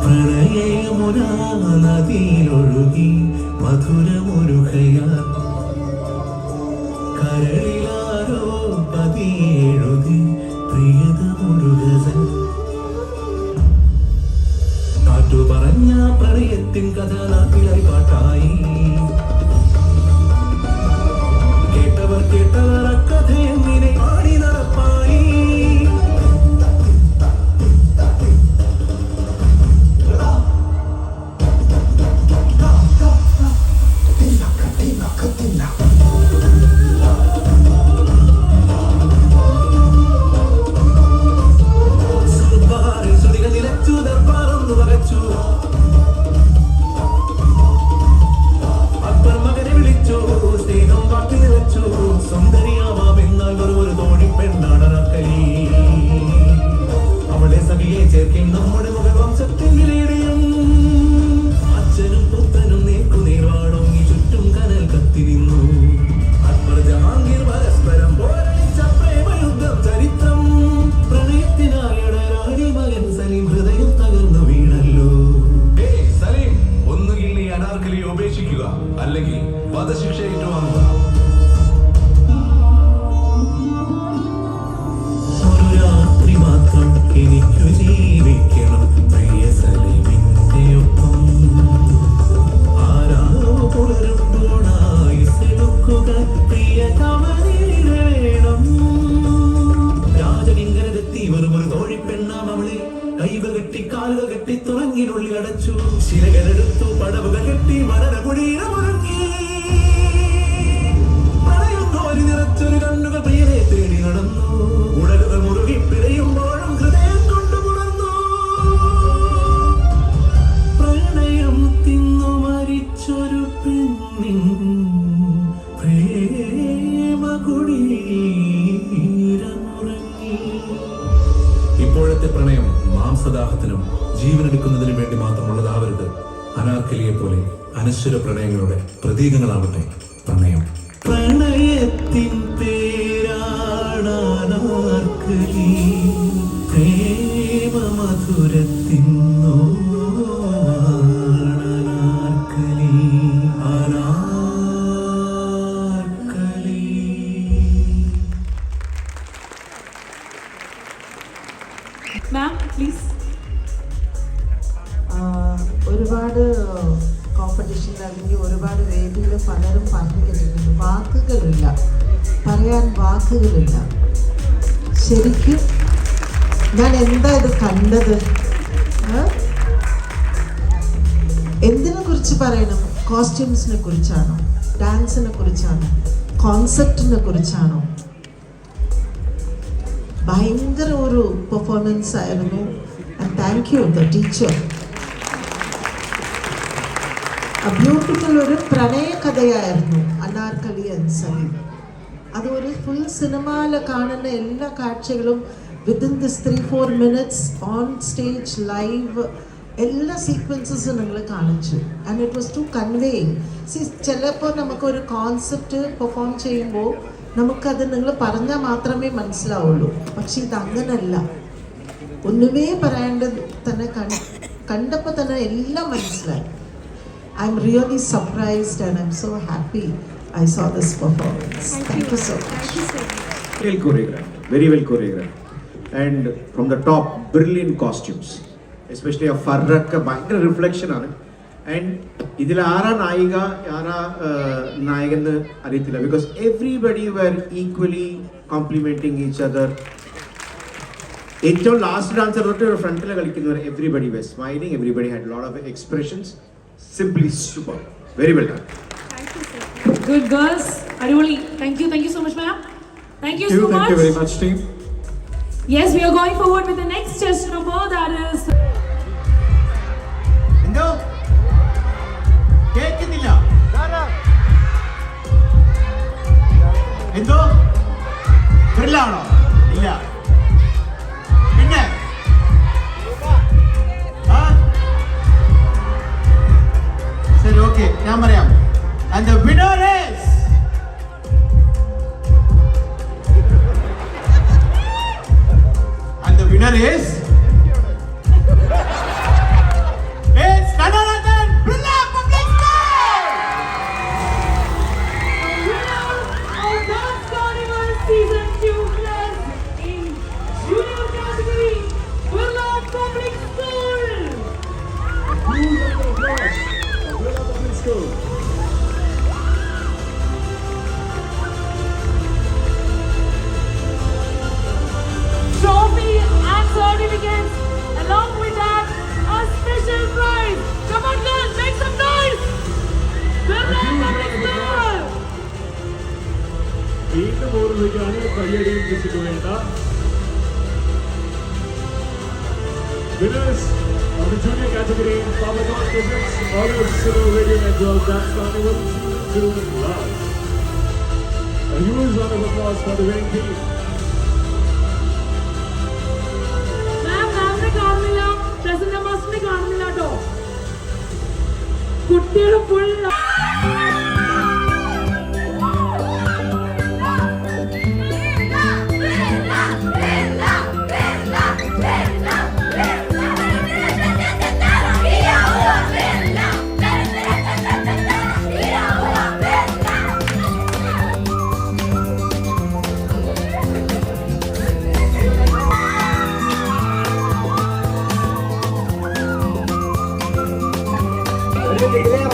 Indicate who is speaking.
Speaker 1: പ്രണയമുനാ നദിയിലൊഴുകി മധുരമൊരുകയാ കരളിലാരോ പതിയെഴുതി പ്രിയതമൊരുകൻ കാറ്റു പറഞ്ഞ പ്രണയത്തിൻ കഥ നാട്ടിലായി പാട്ടായി കേട്ടവർ അക്കഥ എങ്ങനെ പാടി നടപ്പായി അല്ലെങ്കിൽ വധശിക്ഷ ഏറ്റുവാങ്ങുക. ഒരു രാത്രി മാത്രം എനിക്കു ജീവിക്കണം പ്രിയ സലീമിന്റെ ഒപ്പം. ആരാണോ പുലരുമ്പോഴായി സെടുക്കുക പ്രിയ കവലയിൽ വേണം. രാജനിങ്കരത്തി വെറുമൊരു തോഴിപ്പെണ്ണാം അവളെ. കൈകൾ കെട്ടി കാലുകൾ കെട്ടി തുറങ്ങിനുള്ളിൽ അടച്ചു. ശിലകളെടുത്തു പടവുകൾ കെട്ടി മരണകുടീരമുറങ്ങി. പ്രണയുന്നോരി നിറച്ചൊരു കണ്ണുകൾ പ്രിയനെ തേടി നടന്നു. ഉടലുകൾ മുറുകി പിഴയുമ്പോഴും ഹൃദയം കൊണ്ടു പുറന്നു. പ്രണയം തിന്നു മരിച്ചൊരു പെണ്ണിൻ പ്രേമകുടീരമുറങ്ങി. ഇപ്പോഴത്തെ പ്രണയം മാംസദാഹത്തിനും ജീവനെടുക്കുന്നതിനും വേണ്ടി മാത്രമുള്ളതാവരുത്. അനാർക്കലിയെ പോലെ അനശ്വര പ്രണയങ്ങളുടെ പ്രതീകങ്ങളാവട്ടെ പ്രണയം. പ്രണയത്തിൻ പേരാണാർക്കലി, പ്രേമമധുരത്തിൻ നോവാണാർക്കലി. അനാർക്കലി.
Speaker 2: Ma'am please.
Speaker 3: ഒരുപാട് കോമ്പറ്റീഷനിൽ അല്ലെങ്കിൽ ഒരുപാട് വേദിയിൽ പലരും പറഞ്ഞു കേട്ടിട്ടുണ്ട്. വാക്കുകളില്ല, പറയാൻ വാക്കുകളില്ല. ശരിക്കും ഞാൻ എന്താ ഇത് കണ്ടത്? എന്തിനെ കുറിച്ച് പറയണം? കോസ്റ്റ്യൂംസിനെ കുറിച്ചാണോ? ഡാൻസിനെ കുറിച്ചാണോ? കോൺസെപ്റ്റിനെ കുറിച്ചാണോ? ഭയങ്കര ഒരു പെർഫോമൻസ് ആയിരുന്നു. And thank you the teacher. Beautiful ഒരു പ്രണയ കഥയായിരുന്നു അനാർക്കലി ആൻഡ് സലീം. അത് ഒരു ഫുൾ സിനിമയിൽ കാണുന്ന എല്ലാ കാഴ്ചകളും within this 3-4 minutes on stage live എല്ലാ സീക്വൻസസും നിങ്ങൾ കാണിച്ചു. And it was to conveying. ചിലപ്പോൾ നമുക്കൊരു കോൺസെപ്റ്റ് പെർഫോം ചെയ്യുമ്പോൾ നമുക്കത് നിങ്ങൾ പറഞ്ഞാൽ മാത്രമേ മനസ്സിലാവുള്ളൂ. പക്ഷെ ഇതങ്ങനല്ല. ഒന്നുമേ പറയാണ്ടത് തന്നെ കണ്ടപ്പോൾ തന്നെ എല്ലാം മനസ്സിലായി. I'm really surprised and I'm so happy I saw this performance. Thank you so much.
Speaker 4: Well choreographed, very well choreographed, and from the top, brilliant costumes, especially a Farrakka bhayangara reflection aanu. And idil aara nayiga aara nayagan ariyilla because everybody were equally complimenting each other. ഏറ്റവും last dancer തൊട്ട് ഫ്രണ്ടിൽ കളിക്കുന്നവർ everybody was smiling, everybody had a lot of expressions. Simply super. Very well done.
Speaker 2: Thank you, sir. Good girls. Aruli, thank you so much, ma'am. Thank you so much.
Speaker 5: Thank you very much, team.
Speaker 2: Yes, we are going forward with the next test number, that is.
Speaker 4: Endo? കേൾക്കുന്നില്ല. എന്തോ? വരില്ലാണോ? ഇല്ല. പിന്നെ? ശരി, okay, ഞാൻ പറയാം. And the winner is
Speaker 5: go.
Speaker 2: Trophy and certificates. Along with that, a special prize. Come on, girls, make some noise.
Speaker 5: വീണ്ടും ഓർമ്മിക്കുകയാണ് കയ്യടിയും വിളിച്ചിട്ട് വേണ്ട. Winners of the junior category, Powercon presents Honors Silver Radio Network Dance Carnival Season 2 Live. A huge round of applause for the winning team.
Speaker 2: മാമിനെ കാണുന്നില്ല, പ്രസന്ന മാസ്റ്ററിനെ കാണുന്നില്ല കേട്ടോ. കുട്ടികൾ full
Speaker 3: Gracias.